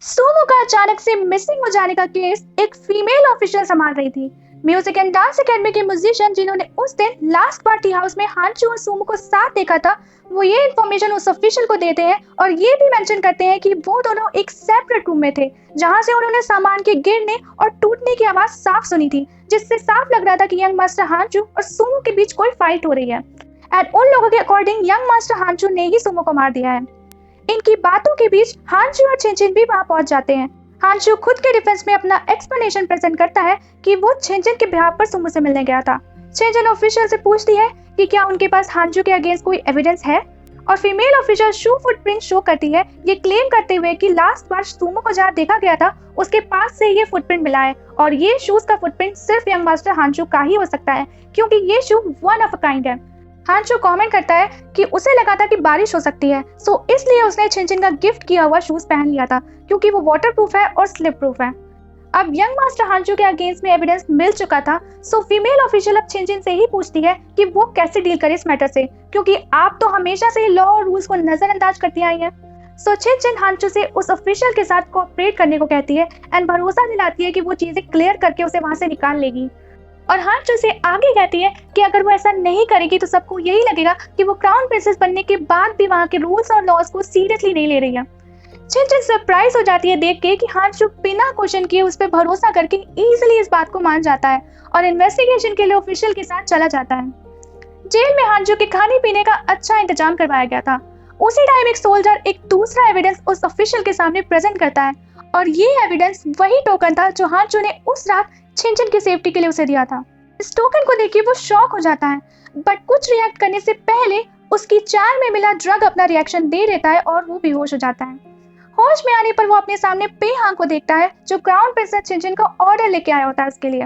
सोमू का अचानक से मिसिंग हो जाने का केस एक फीमेल ऑफिशियल संभाल रही थी। म्यूजिक एंड डांस एकेडमी के म्यूजिशियन जिन्होंने उस दिन लास्ट पार्टी हाउस में हानचू और सोमू को साथ देखा था, वो ये इन्फॉर्मेशन उस ऑफिशियल को देते हैं और ये भी मेंशन करते हैं कि वो दोनों एक सेपरेट रूम में थे, जहां से उन्होंने सामान के गिरने और टूटने की आवाज साफ सुनी थी, जिससे साफ लग रहा था कि यंग मास्टर हानचू और सोमू के बीच कोई फाइट हो रही है। एंड उन लोगों के अकॉर्डिंग यंग मास्टर हानचू ने ही सोमू को मार दिया है। इनकी बातों के बीच हानचू और छिनछिन भी वहां पहुंच जाते हैं। हानचू खुद के डिफेंस में अपना एक्सप्लेनेशन प्रेजेंट करता है कि वो छिनछिन के बिहाफ पर सुमो से मिलने गया था। छिनछिन ऑफिशियल से पूछती है कि क्या उनके पास हानचू के अगेंस्ट कोई एविडेंस है, और फीमेल ऑफिशियल शू फुटप्रिंट शो करती है, ये क्लेम करते हुए कि लास्ट बार सुमो को जहाँ देखा गया था उसके पास से ये फुटप्रिंट मिला है, और ये शूज का फुटप्रिंट सिर्फ यंग मास्टर हानचू का ही हो सकता है, क्योंकि ये शू वन ऑफ अ काइंड है। हानचू कमेंट करता है कि उसे लगा था कि बारिश हो सकती है, सो इसलिए उसने छिनछिन का गिफ्ट किया हुआ शूज पहन लिया था, क्योंकि वो वाटरप्रूफ है और स्लिप प्रूफ है। अब यंग मास्टर हानचू के अगेंस्ट में एविडेंस मिल चुका था, सो फीमेल ऑफिशियल अब छिनछिन से ही पूछती है कि वो कैसे डील करे इस मैटर से, क्योंकि आप तो हमेशा से लॉ और रूल्स को नजरअंदाज करती आई हैं। सो छिनछिन हानचू से उस ऑफिशियल के साथ कोऑपरेट करने को कहती है एंड भरोसा दिलाती है कि वो चीजें क्लियर करके उसे वहां से निकाल लेगी। और हानचू से आगे कहती है कि अगर वो ऐसा नहीं करेगी तो सबको यही लगेगा कि वो क्राउन प्रिंसेस बनने के बाद भी वहां के रूल्स और लॉज को सीरियसली नहीं ले रही है। छिनछिन सरप्राइज हो जाती है देख के कि हानचू बिना क्वेश्चन किए उस पर भरोसा करके इजीली इस बात को मान जाता है और इन्वेस्टिगेशन के लिए ऑफिशियल के साथ चला जाता है। जेल में हानचू के खाने पीने का अच्छा इंतजाम करवाया गया था। उसी टाइम एक सोल्जर एक दूसरा एविडेंस उस ऑफिशियल के सामने प्रेजेंट करता है, और ये एविडेंस वही टोकन था जो हानचू ने उस रात छिनछिन की सेफ्टी के लिए उसे दिया था। इस टोकन को देखिए वो शॉक हो जाता है, बट कुछ रिएक्ट करने से पहले उसकी चाय में मिला ड्रग अपना रिएक्शन दे देता है और वो बेहोश हो जाता है। होश में आने पर वो अपने सामने पे हांग को देखता है, जो क्राउन प्रिंसेस छिनछिन का ऑर्डर लेके आया होता है उसके लिए।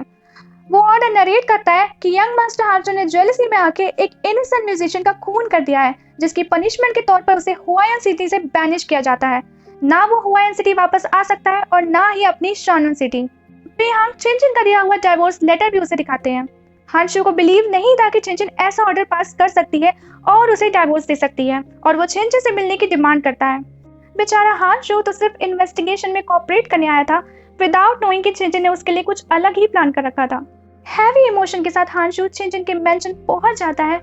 वो ऑर्डर नरेट करता है कि यंग मास्टर हानचू ने जेलसी में आके एक इनोसेंट म्यूजिशियन का खून कर दिया है, जिसकी पनिशमेंट के तौर पर उसे हुआयन सिटी से बैनिश किया जाता है। ना वो हुआयन सिटी वापस आ सकता है और ना ही अपनी शानन सिटी। हांग छिनछिन का दिया हुआ डाइवोर्स लेटर भी उसे दिखाते हैं। हानचू को बिलीव नहीं था कि छिनछिन ऐसा ऑर्डर पास कर सकती है और उसे डाइवोर्स दे सकती है, और वो छिनछिन से मिलने की डिमांड करता है। बेचारा हानचू तो सिर्फ इन्वेस्टिगेशन में कोऑपरेट करने आया था, विदाउट नोइंग कि छिनछिन ने उसके लिए कुछ अलग ही प्लान कर रखा था। हैवी इमोशन के साथ हानचू छिनछिन के मेंशन पहुंच जाता है।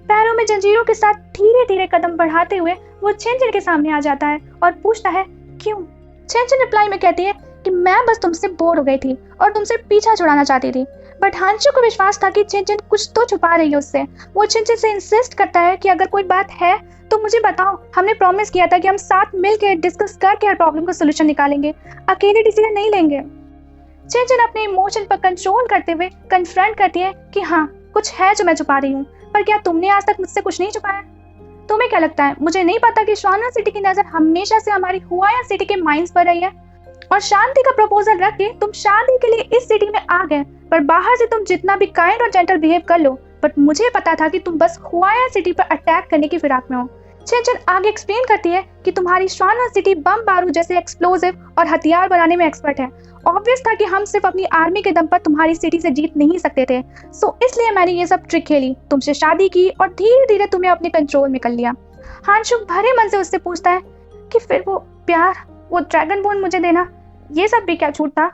पैरों में जंजीरों के साथ धीरे धीरे कदम बढ़ाते हुए वो छिनछिन के सामने आ जाता है और पूछता है क्यों। छिनछिन रिप्लाई में कहती है कि मैं बस तुमसे बोर हो गई थी और तुमसे पीछा छुड़ाना चाहती थी। बट हानचू को विश्वास था कि छिनछिन कुछ तो छुपा रही है उससे। वो छिनछिन से इंसिस्ट करता है कि अगर कोई बात है तो मुझे बताओ, हमने प्रॉमिस किया था कि हम साथ मिलकर डिस्कस करके हर प्रॉब्लम का सोल्यूशन निकालेंगे, अकेले डिसीजन नहीं लेंगे। छिनछिन अपने इमोशन पर कंट्रोल करते हुए कन्फ्रंट करती है कि हाँ, कुछ है जो मैं छुपा रही हूँ, पर क्या तुमने आज तक मुझसे कुछ नहीं छुपाया? तुम्हें क्या लगता है मुझे नहीं पता कि श्वाना सिटी की नजर हमेशा से हमारी हुआया सिटी के माइंस पर रही है, और शांति का प्रपोजल रख के तुम शादी के लिए इस सिटी में आ गए, पर बाहर से तुम जितना भी काइंड और जेंटल बिहेव कर लो, बट मुझे पता था कि तुम बस हुआया सिटी पर अटैक करने की फिराक में हो। छिनछिन आगे एक्सप्लेन करती है कि तुम्हारी श्वाना सिटी बम बारूद जैसे एक्सप्लोजिव और हथियार बनाने में एक्सपर्ट है। ऑब्वियस था कि हम सिर्फ अपनी आर्मी के दम पर तुम्हारी सिटी से जीत नहीं सकते थे, सो इसलिए मैंने ये सब ट्रिक खेली, तुमसे शादी की और धीरे धीरे तुम्हें अपने कंट्रोल में कर लिया। हानचू भरे मन से उससे पूछता है कि फिर वो प्यार, वो ड्रैगन बोन मुझे देना, ये सब भी क्या छूट था?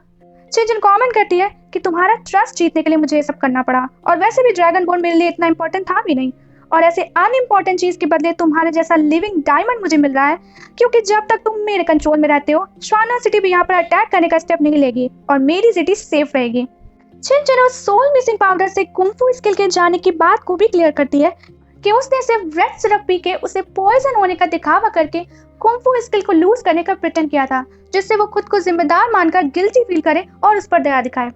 छिनछिन कमेंट करती है कि तुम्हारा ट्रस्ट जीतने के लिए मुझे ये सब करना पड़ा, और वैसे भी ड्रैगन बोन मेरे लिए इतना इंपॉर्टेंट था भी नहीं, और ऐसे अनइम्पोर्टेंट चीज के बदले तुम्हारे जैसा लिविंग डायमंड मुझे मिल रहा है, क्योंकि जब तक तुम मेरे कंट्रोल में रहते हो श्वाना सिटी भी यहाँ पर अटैक करने का स्टेप नहीं लेगी और मेरी सिटी सेफ रहेगी। छिनछिन उस सोल मिसिंग पाउडर से कुंफू स्किल के जाने की बात को भी क्लियर करती है कि उसने सिर्फ रेड सिरप पी के उसे पॉइजन होने का दिखावा करके कुंफू स्किल को लूज करने का प्रिटेंड किया था, जिससे वो खुद को जिम्मेदार मानकर गिल्टी फील करे और उस पर दया दिखाए।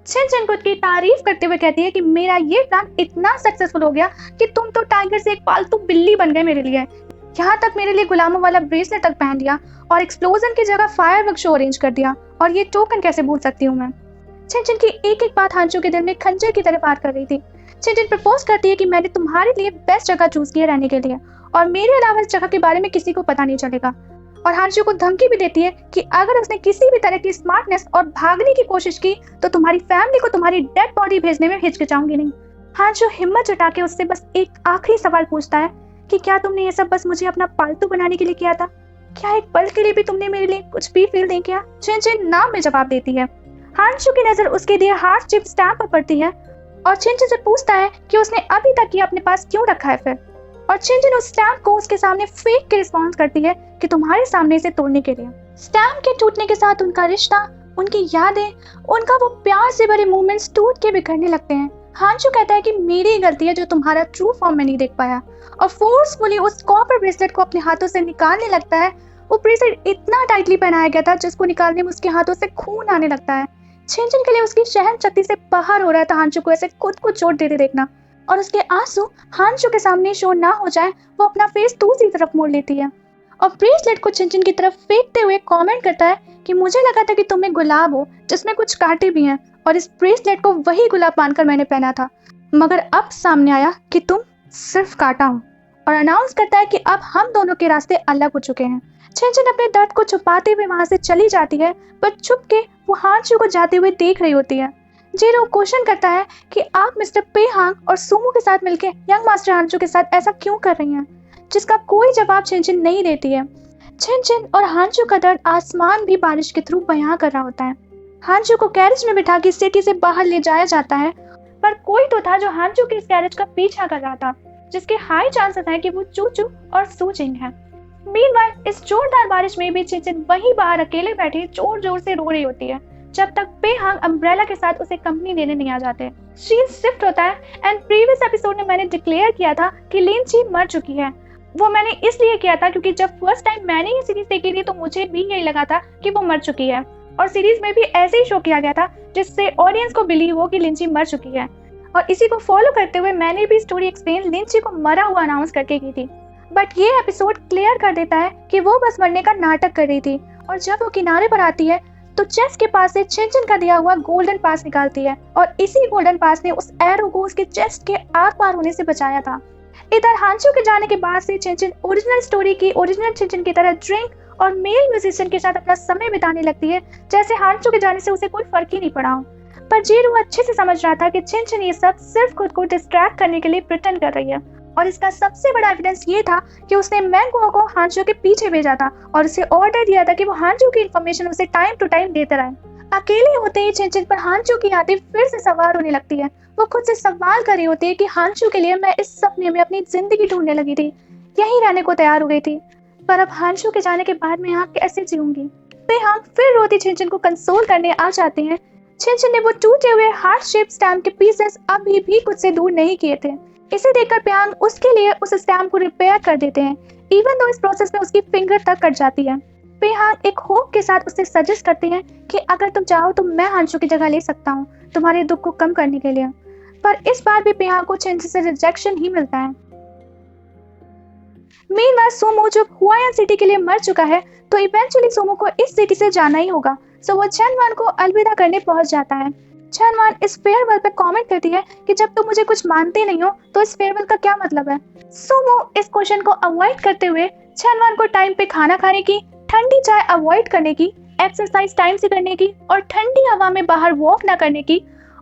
छिनछिन खुद की तारीफ करते हुए कहती है कि मेरा ये प्लान इतना सक्सेसफुल हो गया कि तुम तो टाइगर से एक पालतू बिल्ली बन गए मेरे लिए। यहाँ तक मेरे लिए गुलामों वाला ब्रेसलेट तक पहन दिया और एक्सप्लोजन की जगह फायरवर्क शो अरेंज कर दिया, और ये टोकन कैसे भूल सकती हूँ मैं। छिनछिन की एक एक बात हानचू के दिल में खंजर की तरह वार कर रही थी। छिनछिन प्रपोज करती है कि मैंने तुम्हारे लिए बेस्ट जगह चूज की है रहने के लिए, और मेरे अलावा इस जगह के बारे में किसी को पता नहीं चलेगा, और हानचू को धमकी भी देती है कि अगर उसने किसी भी तरह की स्मार्टनेस और भागने की कोशिश की तो तुम्हारी फैमिली को तुम्हारी डेड बॉडी भेजने में हिचकिचाऊंगी नहीं। हानचू हिम्मत जुटा के उससे बस एक आखिरी सवाल पूछता है कि क्या तुमने ये सब बस मुझे अपना पालतू बनाने के लिए किया था? क्या एक पल के लिए भी तुमने मेरे लिए कुछ भी फील नहीं किया? छिनछिन नाम में जवाब देती है। हांशु की नजर उसके दिए हार्ट शेप स्टैम्प पर पड़ती है और छिनछिन से पूछता है कि उसने अभी तक ये अपने पास क्यों रखा है फिर। और छिनछिन उस स्टैम्प को उसके सामने फेंक के रिस्पॉन्स करती है कि तुम्हारे सामने इसे तोड़ने के लिए। स्टैम्प के टूटने के साथ उनका रिश्ता, उनकी यादें, उनका वो प्यार से भरे मोमेंट्स टूट के बिखरने लगते हैं। हांशु कहता है कि मेरी गलती है जो तुम्हारा ट्रू फॉर्म में नहीं देख पाया, और फोर्सफुली उस कॉपर ब्रेसलेट को अपने हाथों से निकालने लगता है। वो ब्रेसलेट इतना टाइटली पहनाया गया था जिसको निकालने में उसके हाथों से खून आने लगता है। छिनछिन के लिए उसकी सहन शक्ति से बाहर हो रहा था हांशु को ऐसे खुद को चोट देते देखना, और उसके आंसू हांशु के सामने शो ना हो जाए वो अपना फेस दूसरी तरफ मोड़ लेती है और ब्रेसलेट को छिनछिन की तरफ फेंकते हुए कमेंट करता है कि मुझे लगा था कि तुम एक गुलाब हो जिसमें कुछ कांटे भी हैं, और इस ब्रेसलेट को वही गुलाब मानकर मैंने पहना था, मगर अब सामने आया कि तुम सिर्फ कांटा हो। और अनाउंस करता है कि अब हम दोनों के रास्ते अलग हो चुके हैं। छिनछिन अपने दर्द को छुपाते हुए वहां से चली जाती है, पर छुप के वो हांशु को जाते हुए देख रही होती है। जीरो क्वेश्चन करता है कि आप मिस्टर पे हांग और सुमो के साथ मिलकर यंग मास्टर हांशु के साथ ऐसा क्यों कर रही हैं, जिसका कोई जवाब छिनछिन नहीं देती है। छिनछिन और हांशु का दर्द आसमान भी बारिश के थ्रू बयां कर रहा होता है। हांशु को कैरेज में बिठा के सिटी से बाहर ले जाया जाता है, पर कोई तो था जो हांशु के इस कैरेज का पीछा कर रहा था, जिसके हाई चांसेस हैं कि वो चूचू और सूचिंग है। मीनवाइल इस जोरदार बारिश में भी छिनछिन वहीं बाहर अकेले बैठे जोर जोर से रो रही होती है, जब तक पे हांग अम्ब्रेला के साथ उसे कंपनी देने नहीं आ जाते। सीन शिफ्ट होता है एंड प्रीवियस एपिसोड में मैंने डिक्लेयर किया था कि लिन ची मर चुकी है। वो मैंने इसलिए किया था क्योंकि जब फर्स्ट टाइम मैंने ये सीरीज देखी थी तो मुझे भी यही लगा था कि वो मर चुकी है, और सीरीज में भी ऐसे ही शो किया गया था जिससे ऑडियंस को बिलीव हो कि लिन ची मर चुकी है, और इसी को फॉलो करते हुए मैंने भी स्टोरी एक्सप्लेन लिन ची को मरा हुआ अनाउंस करके की थी। बट ये एपिसोड क्लियर कर देता है कि वो बस मरने का नाटक कर रही थी, और जब वो किनारे पर आती है तो चेस्ट के पास से छिनछिन का दिया हुआ गोल्डन पास निकालती है, और इसी गोल्डन पास ने उस एरो को उसके चेस्ट के आर पार होने से बचाया था। इधर हांशु के जाने के बाद से छिनछिन ओरिजिनल स्टोरी की ओरिजिनल छिनछिन की तरह ड्रिंक और मेल म्यूजिशियन के साथ अपना समय बिताने लगती है, जैसे हांशु के जाने से उसे कोई फर्क ही नहीं पड़ा हो। पर जीरू अच्छे से समझ रहा था कि छिनछिन ये सब सिर्फ खुद को डिस्ट्रैक्ट करने के लिए प्रिटेंड कर रही है, और इसका सबसे बड़ा एविडेंस ये था कि उसने मैंगो को हांशु के पीछे भेजा था और उसे ऑर्डर दिया था कि वो हांशु की इन्फॉर्मेशन उसे टाइम टू टाइम देते रहे। अकेले होते ही छिनछिन पर हांशु की यादें फिर से सवार होने लगती है। वो खुद से सवाल कर रही होती है कि हांशु के लिए मैं इस सपने में अपनी जिंदगी ढूंढने लगी थी, यहीं रहने को तैयार हो गई थी, पर अब हांशु के जाने के बाद मैं यहाँ कैसे जीऊंगी। पे हांग फिर रोती छिनछिन को कंसोल करने आ जाते हैं। छिनछिन ने वो टूटे हुए हार्ट शेप स्टैम्प के पीसेस अभी भी खुद से दूर नहीं किए थे। इसे देखकर प्यांग उसके लिए उस स्टैम्प को रिपेयर कर देते हैं, इवन दो इस प्रोसेस में उसकी फिंगर तक कट जाती है। पेहांग एक होप के साथ उससे सजेस्ट करते हैं कि अगर तुम चाहो तो मैं हांशु की जगह ले सकता हूँ तुम्हारे दुख को कम करने के लिए, पर इस बार भी पेहांग को छिनछिन से रिजेक्शन ही मिलता है। मीनवाइल सोमो जब हुआयन सिटी के लिए मर चुका है तो इवेंचुअली सोमो को इस सिटी से जाना ही होगा, सो वो चैनवान को अलविदा करने पहुंच जाता है। चैनवान इस फेयरवेल पे कमेंट करती है कि जब तुम मुझे कुछ मानते नहीं हो तो इस फेयरवेल का क्या मतलब है। सोमो इस क्वेश्चन को अवॉइड करते हुए चैनवान को टाइम पे खाना खाने की, ठंडी चाय अवॉइड करने की, एक्सरसाइज टाइम से करने की और ठंडी हवा में बाहर वॉक ना करने की,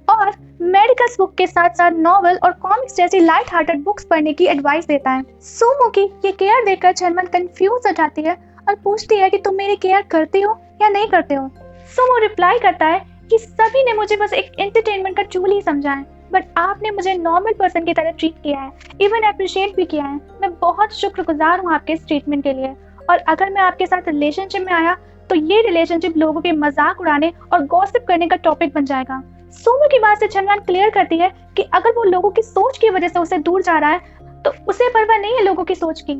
और मेडिकल बुक के साथ साथ नॉवल और कॉमिक्स जैसी लाइट हार्टेड बुक्स पढ़ने की एडवाइस देता है। सोमो की ये केयर देखकर चैनवान कंफ्यूज हो जाती है और पूछती है कि तुम मेरी केयर करते हो या नहीं करते हो। सोमो रिप्लाई करता है कि सभी ने मुझे बस एक एंटरटेनमेंट का टूल ही समझा है, बट आपने मुझे नॉर्मल पर्सन की तरह ट्रीट किया है, इवन अप्रिशिएट भी किया है। मैं बहुत शुक्रगुजार हूँ आपके इस ट्रीटमेंट के लिए, और अगर मैं आपके साथ रिलेशनशिप में आया तो ये रिलेशनशिप लोगों के मजाक उड़ाने और गॉसिप करने का टॉपिक बन जाएगा। सोमो की बात से चैनवान क्लियर करती है कि अगर वो लोगों की सोच की वजह से उसे दूर जा रहा है तो उसे परवाह नहीं है लोगों की सोच की,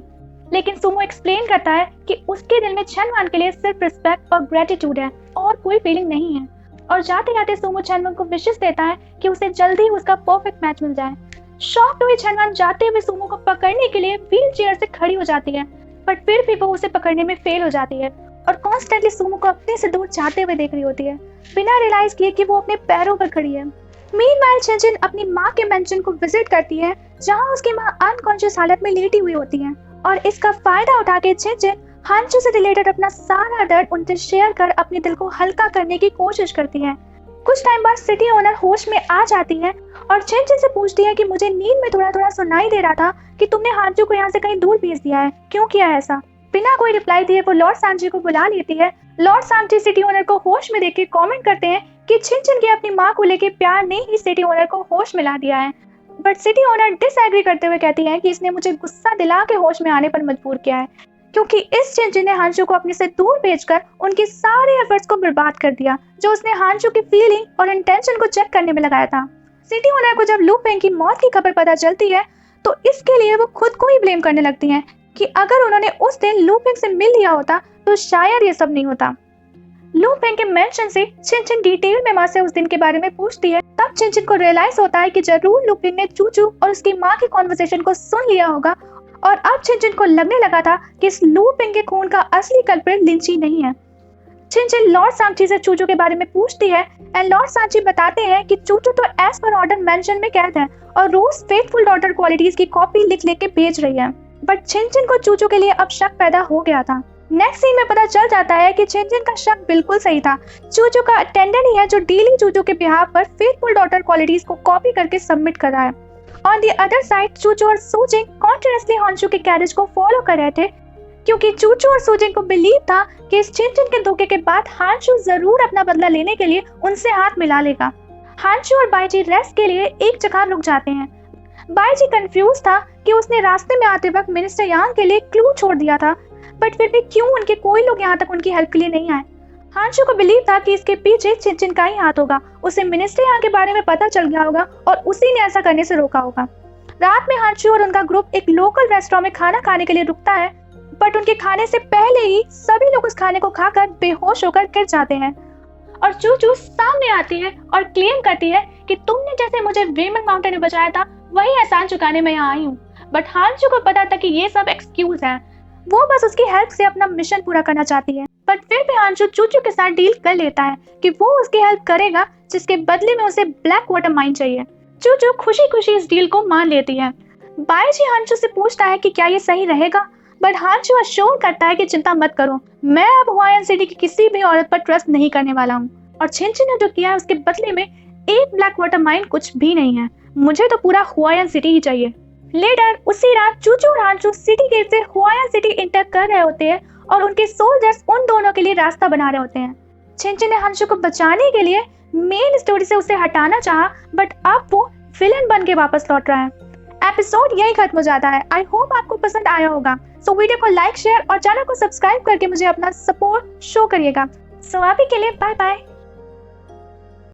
लेकिन सोमो एक्सप्लेन करता है कि उसके दिल में चैनवान के लिए सिर्फ रिस्पेक्ट और ग्रेटिट्यूड है और कोई फीलिंग नहीं है। और जाते जाते सोमो चैनवान को विशेष देता है कि उसे जल्दी ही उसका परफेक्ट मैच मिल जाए। शॉक्ड हुई चैनवान जाते हुए सोमो को पकड़ने के लिए व्हील चेयर से खड़ी हो जाती है, बट फिर भी वो उसे पकड़ने में फेल हो जाती है और कॉन्स्टेंटली सोमो को अपने से दूर जाते हुए देख रही होती है, बिना रियलाइज किए कि वो अपने पैरों पर खड़ी है। मीनवाइल छिनछिन अपनी माँ के मेंशन को विजिट करती है, जहाँ उसकी माँ अनकॉन्शियस हालत में लेटी हुई होती है, और इसका फायदा उठा के छिनछिन हांशु से रिलेटेड अपना सारा दर्द उनसे शेयर कर अपने दिल को हल्का करने की कोशिश करती है। कुछ टाइम बाद सिटी ओनर होश में आ जाती है और छिनछिन से पूछती है कि मुझे नींद में थोड़ा थोड़ा सुनाई दे रहा था कि तुमने हांशु को यहाँ से कहीं दूर भेज दिया है, क्यों किया है ऐसा। बिना कोई रिप्लाई दिए वो लॉर्ड सांची को बुला लेती है। लॉर्ड सांची सिटी ओनर को होश में देख के कॉमेंट करते हैं कि छिनछिन के अपनी माँ को लेके प्यार ने ही सिटी ओनर को होश में ला दिया है। बट सिटी ओनर डिसएग्री करते हुए कहती है कि इसने मुझे गुस्सा दिला के होश में आने पर मजबूर किया है, क्योंकि इस छिनछिन ने हांशु को अपने से दूर भेजकर उनके सारे एफर्ट्स को बर्बाद कर दिया जो उसने हांशु की फीलिंग और इंटेंशन को चेक करने में लगाया था। सिटी ओनर को जब लू पेंग की मौत की खबर पता चलती है तो इसके लिए वो खुद को ही ब्लेम करने लगती हैं कि अगर उन्होंने उस दिन लू पेंग से मिल लिया होता तो शायद ये सब नहीं होता। लू पेंग के मेंशन से छिनछिन डिटेल में माँ से उस दिन के बारे में पूछती है। तब छिनछिन को रियलाइज होता है कि जरूर लू पेंग ने चूचू और उसकी माँ की कॉन्वर्सेशन को सुन लिया होगा और अब छिनछिन को लगने लगा था कि इस लू पेंग के खून का असली कल्प्रिट लिंची नहीं है। छिनछिन लॉर्ड सांची से चूचू के बारे में पूछती है एंड लॉर्ड सांची बताते हैं कि चूचू तो एज पर ऑर्डर मेंशन में कैद है और रोज फेथफुल डॉटर क्वालिटीज की कॉपी लिख के भेज रही है। बट छिनछिन को चूचू के लिए अब शक पैदा हो गया था। नेक्स्ट सीन में पता चल जाता है कि छिनछिन का शक बिल्कुल सही था। चूचू का अटेंडेंट ही है जो डेली चूचू के बिहाफ पर फेथफुल डॉटर क्वालिटीज को कॉपी करके सबमिट कर रहा है। ऑन द अदर साइड चूचू और सूजिंग कॉन्टिन्यूअसली हांशु के कैरेज को फॉलो कर रहे थे, क्योंकि चूचू और सूजिंग को बिलीव था कि इस छिनछिन के धोखे के बाद हांशु जरूर अपना बदला लेने के लिए उनसे हाथ मिला लेगा। हांशु और बाईजी रेस्ट के लिए एक जगह रुक जाते हैं। बाईजी कंफ्यूज था कि उसने रास्ते में आते वक्त मिनिस्टर यांग के लिए क्लू छोड़ दिया था, बट फिर भी क्यों उनके कोई लोग यहाँ तक उनकी हेल्प के लिए नहीं आए। हांशु को बिलीव था कि इसके पीछे छिनछिन का ही हाथ होगा। उसे मिनिस्टर यांग के बारे में पता चल गया होगा और उसी ने ऐसा करने से रोका होगा। रात में हांशु और उनका ग्रुप एक लोकल रेस्टोरेंट में खाना खाने के लिए रुकता है, बट उनके खाने से पहले ही सभी लोग उस खाने को खाकर बेहोश होकर गिर जाते हैं और चूचू सामने आती है और क्लेम करती है कि तुमने जैसे मुझे वेमन माउंटेन में बचाया था वही एहसान चुकाने में यहाँ आई हूँ। बट हांशु को पता था कि ये सब एक्सक्यूज है, वो बस उसकी हेल्प से अपना मिशन पूरा करना चाहती है। बट फिर भी हांशु चूचू के साथ डील कर लेता है कि वो उसकी हेल्प करेगा जिसके बदले में उसे ब्लैक वाटर माइन चाहिए। चूचू खुशी खुशी इस डील को मान लेती है। बाईजी हांशु से पूछता है कि क्या ये सही रहेगा, बट हांशु अश्योर करता है कि चिंता मत करो, मैं अब हुआयन सिटी की किसी भी औरत पर ट्रस्ट नहीं करने वाला हूँ और छिनछिन ने जो किया है उसके बदले में एक ब्लैक वाटर माइन कुछ भी नहीं है, मुझे तो पूरा हुआयन सिटी ही चाहिए। लेटर उसी रात चूचू और हांशु सिटी गेट से हुआयन सिटी इंटर कर रहे होते हैं और उनके सोल्जर्स उन दोनों के लिए रास्ता बना रहे होते हैं। छिनछिन ने हांशु को बचाने के लिए मेन स्टोरी से उसे हटाना चाहा, बट अब वो विलन बन के वापस लौट रहा है। एपिसोड यही खत्म हो जाता है। आई होप आपको पसंद आया होगा। सो वीडियो को लाइक शेयर और चैनल को सब्सक्राइब करके मुझे अपना सपोर्ट शो करिएगा। सो अभी के लिए बाय बाय।